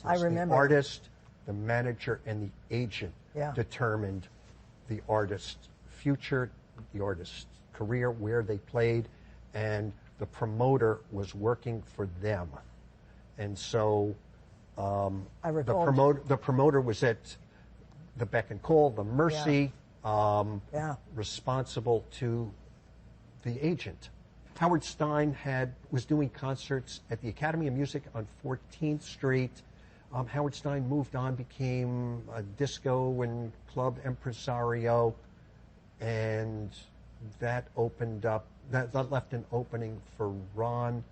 I remember. The artist, the manager, and the agent Yeah. determined the artist's future, the artist's career, where they played, and the promoter was working for them. And so I recall. the promoter was at the beck and call, the mercy, responsible to the agent. Howard Stein was doing concerts at the Academy of Music on 14th Street. Howard Stein moved on, became a disco and club impresario, and that opened up, that left an opening for Ron.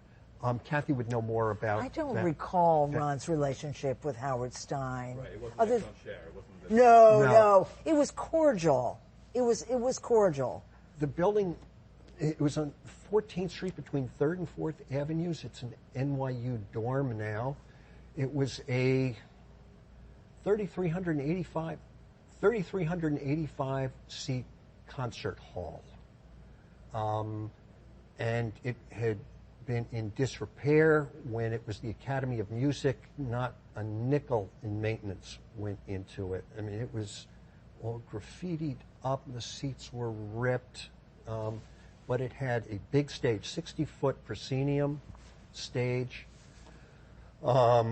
Kathy would know more about I don't that. recall Ron's relationship with Howard Stein. Right, it wasn't like on share. It wasn't this. No. It was cordial. It was cordial. The building, it was on 14th Street between 3rd and 4th Avenues. It's an NYU dorm now. It was a 3,385 seat concert hall. And it had been in disrepair when it was the Academy of Music. Not a nickel in maintenance went into it. I mean, it was all graffitied up, the seats were ripped, but it had a big stage, 60-foot proscenium stage. I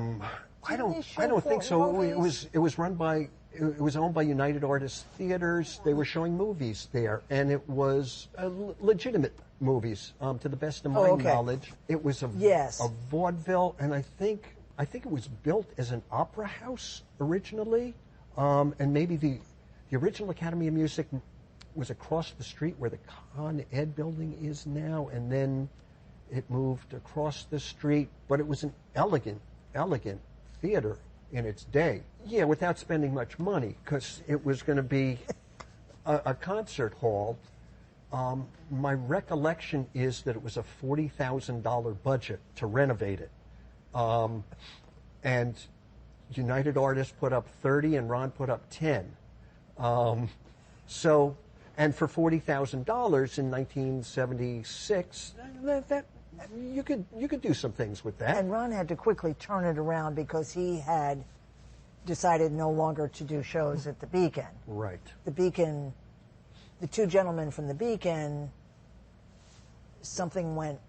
don't think so. It was run by, it was owned by United Artists Theaters. They were showing movies there, and it was legitimate movies, to the best of my knowledge. It was a vaudeville, and I think it was built as an opera house originally, and maybe the original Academy of Music was across the street where the Con Ed building is now, and then it moved across the street, but it was an elegant theater in its day. Yeah, without spending much money, because it was going to be a concert hall. My recollection is that it was a $40,000 budget to renovate it. And United Artists put up 30 and Ron put up 10. And for $40,000 in 1976, that you could do some things with that. And Ron had to quickly turn it around because he had decided no longer to do shows at the Beacon. Right. The Beacon, the two gentlemen from the Beacon, something went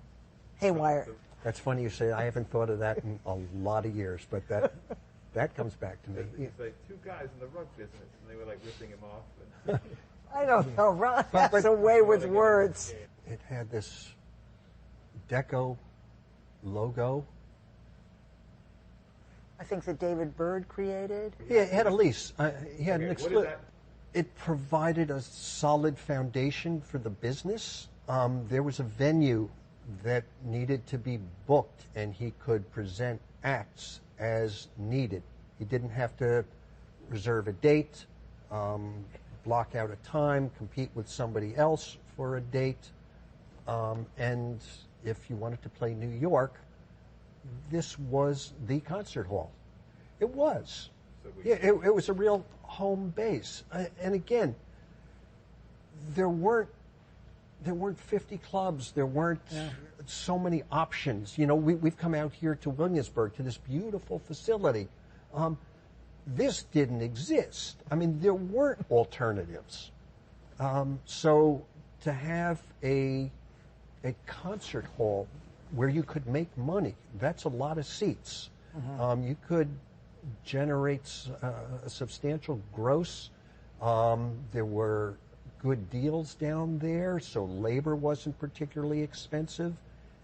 haywire. That's funny you say. I haven't thought of that in a lot of years, but that comes back to me. It's like two guys in the rug business, and they were like ripping him off. And I don't know. Ron has a way with words. It had this Deco logo. I think that David Byrd created. Yeah, it had a lease. He had an what is that? It provided a solid foundation for the business. There was a venue that needed to be booked, and he could present acts as needed. He didn't have to reserve a date, block out a time, compete with somebody else for a date. And if you wanted to play New York, this was the concert hall. It was. It was a real home base. And again, there weren't 50 clubs. There weren't so many options. You know, we've come out here to Williamsburg, to this beautiful facility. This didn't exist. I mean, there weren't alternatives. So to have a concert hall where you could make money, that's a lot of seats. You could generate a substantial gross. There were good deals down there, so labor wasn't particularly expensive,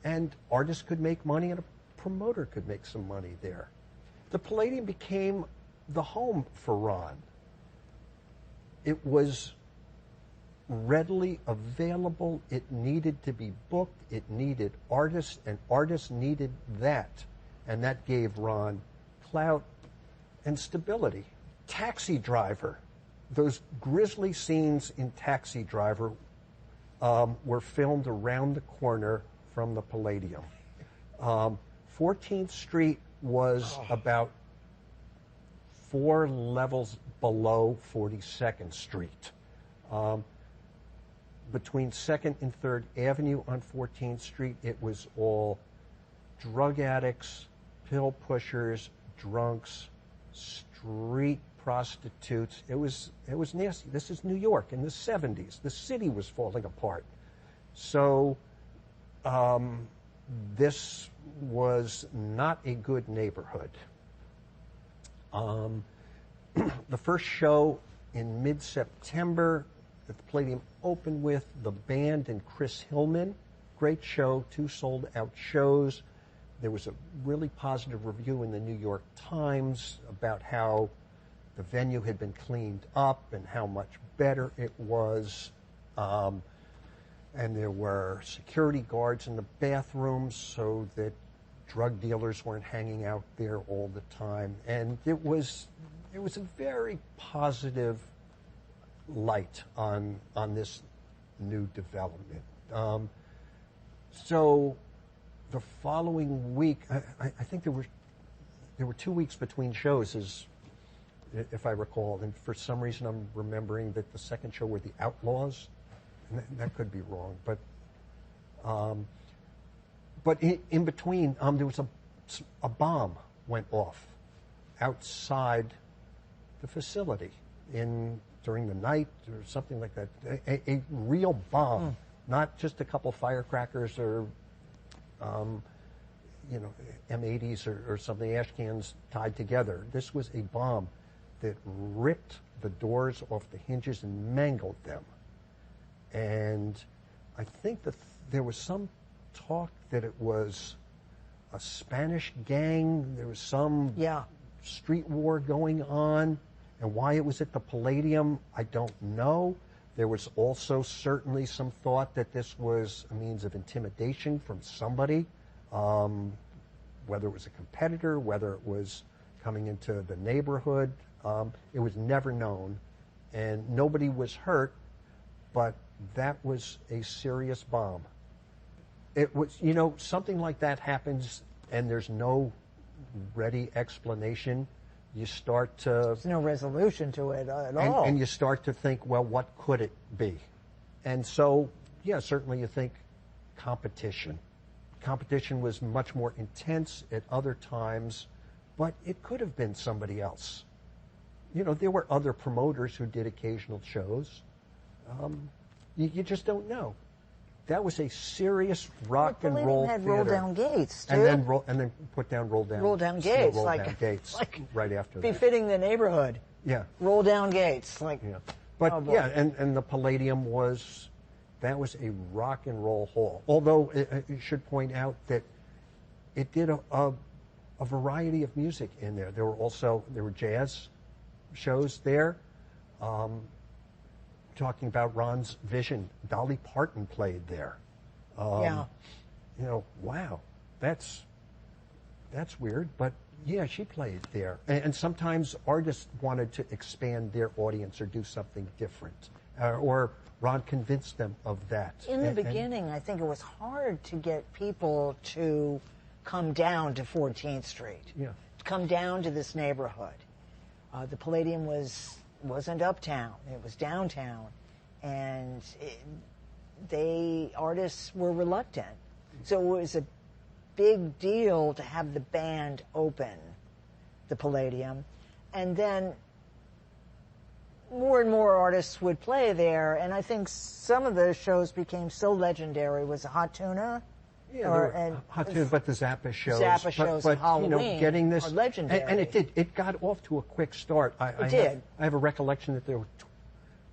and artists could make money and a promoter could make some money there. The Palladium became the home for Ron. It was readily available. It needed to be booked. It needed artists, and artists needed that. And that gave Ron clout and stability. Taxi Driver. Those grisly scenes in Taxi Driver were filmed around the corner from the Palladium. 14th Street was about 4 levels below 42nd Street. Between 2nd and 3rd Avenue on 14th Street, it was all drug addicts, pill pushers, drunks, street prostitutes. It was nasty. This is New York in the 70s. The city was falling apart. So this was not a good neighborhood. The first show in mid-September that the Palladium opened with, the band and Chris Hillman. Great show, 2 sold-out shows. There was a really positive review in the New York Times about how the venue had been cleaned up and how much better it was. And there were security guards in the bathrooms so that drug dealers weren't hanging out there all the time. And it was a very positive light on this new development. So the following week, I think there were 2 weeks between shows, if I recall, and for some reason I'm remembering that the second show were the Outlaws, and that could be wrong, but in between there was a bomb went off outside the facility during the night or something like that. A real bomb, not just a couple firecrackers or M80s or something, ash cans tied together. This was a bomb that ripped the doors off the hinges and mangled them. And I think that there was some talk that it was a Spanish gang. There was some street war going on. And why it was at the Palladium, I don't know. There was also certainly some thought that this was a means of intimidation from somebody, whether it was a competitor, whether it was coming into the neighborhood. It was never known, and nobody was hurt, but that was a serious bomb. It was, something like that happens, and there's no ready explanation. You start to... There's no resolution to it at all. And you start to think, well, what could it be? And so, certainly you think competition. Competition was much more intense at other times, but it could have been somebody else. There were other promoters who did occasional shows. You just don't know. That was a serious rock and roll had theater. Roll Down Gates, too. And then put down Roll Down Gates. Roll Down Gates right after that. Befitting the neighborhood. Yeah. Roll Down Gates. But and the Palladium was a rock and roll hall. Although you should point out that it did a variety of music in there. There were jazz shows there. Talking about Ron's vision, Dolly Parton played there. Wow, that's weird, but she played there. And sometimes artists wanted to expand their audience or do something different, or Ron convinced them of that. In the beginning, I think it was hard to get people to come down to 14th Street, to come down to this neighborhood. The Palladium wasn't uptown, it was downtown, and artists were reluctant. So it was a big deal to have the band open the Palladium, and then more and more artists would play there, and I think some of the shows became so legendary. Was Hot Tuna? Hot Tuna, but the Zappa shows. But Halloween getting this are legendary. And it did. It got off to a quick start. I have a recollection that there were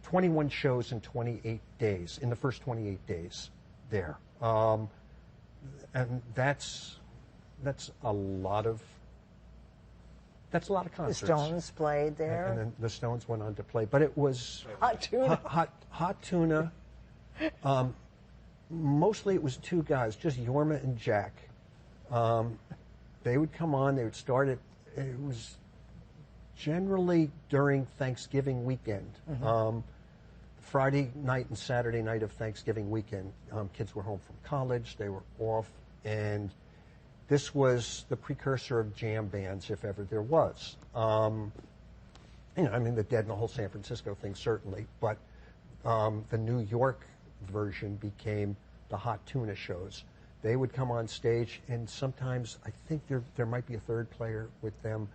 21 shows in 28 days, in the first 28 days there. And that's a lot of concerts. The Stones played there. And then the Stones went on to play. But it was Hot Tuna. Hot Tuna. Mostly it was 2 guys, just Yorma and Jack. They would come on, they would start it was generally during Thanksgiving weekend. Friday night and Saturday night of Thanksgiving weekend, kids were home from college, they were off, and this was the precursor of jam bands, if ever there was. The Dead and the whole San Francisco thing, certainly, but the New York version became the Hot Tuna shows They would come on stage, and sometimes I think there might be a third player with them.